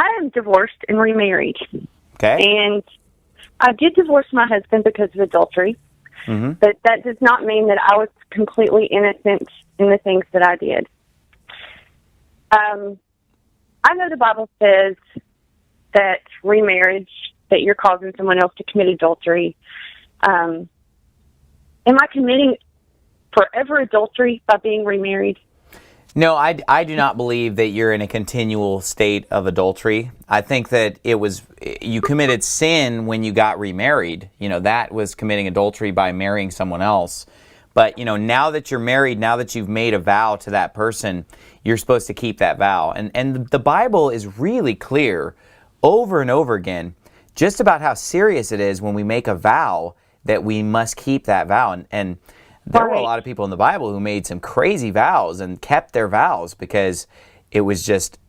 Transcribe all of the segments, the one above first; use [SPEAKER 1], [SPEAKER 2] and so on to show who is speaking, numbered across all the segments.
[SPEAKER 1] I am divorced and remarried.
[SPEAKER 2] Okay.
[SPEAKER 1] And I did divorce my husband because of adultery.
[SPEAKER 2] Mm-hmm.
[SPEAKER 1] But that does not mean that I was completely innocent in the things that I did. I know the Bible says that remarriage, that you're causing someone else to commit adultery. Am I committing forever adultery by being remarried?
[SPEAKER 2] No, I do not believe that you're in a continual state of adultery. I think that you committed sin when you got remarried. That was committing adultery by marrying someone else. But, now that you're married, now that you've made a vow to that person, you're supposed to keep that vow. And the Bible is really clear over and over again just about how serious it is when we make a vow that we must keep that vow. And there were a lot of people in the Bible who made some crazy vows and kept their vows because it was just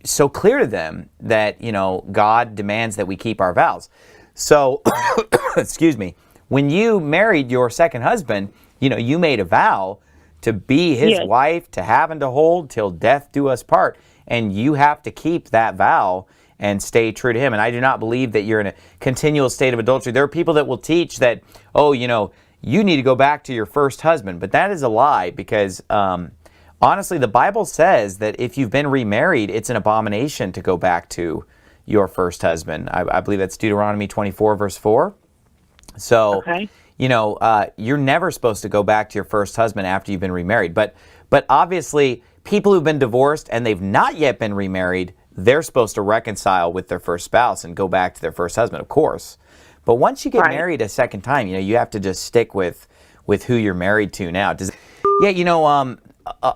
[SPEAKER 2] so clear to them that, God demands that we keep our vows. So, excuse me, when you married your second husband, you made a vow to be his wife, to have and to hold till death do us part. And you have to keep that vow and stay true to him. And I do not believe that you're in a continual state of adultery. There are people that will teach that, you need to go back to your first husband. But that is a lie because, honestly, the Bible says that if you've been remarried, it's an abomination to go back to your first husband. I believe that's Deuteronomy 24, verse 4. So, you're never supposed to go back to your first husband after you've been remarried. But obviously, people who've been divorced and they've not yet been remarried, they're supposed to reconcile with their first spouse and go back to their first husband, of course. But once you get married a second time, you have to just stick with who you're married to now.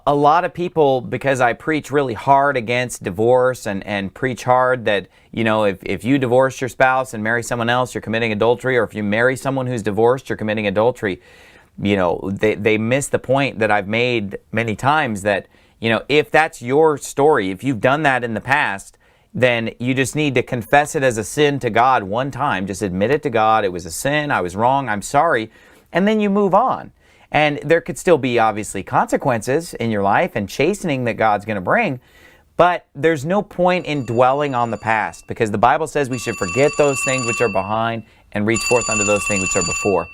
[SPEAKER 2] A lot of people, because I preach really hard against divorce and preach hard that, if you divorce your spouse and marry someone else, you're committing adultery, or if you marry someone who's divorced, you're committing adultery. They miss the point that I've made many times that, if that's your story, if you've done that in the past, then you just need to confess it as a sin to God one time. Just admit it to God. It was a sin. I was wrong. I'm sorry. And then you move on. And there could still be, obviously, consequences in your life and chastening that God's going to bring. But there's no point in dwelling on the past because the Bible says we should forget those things which are behind and reach forth unto those things which are before.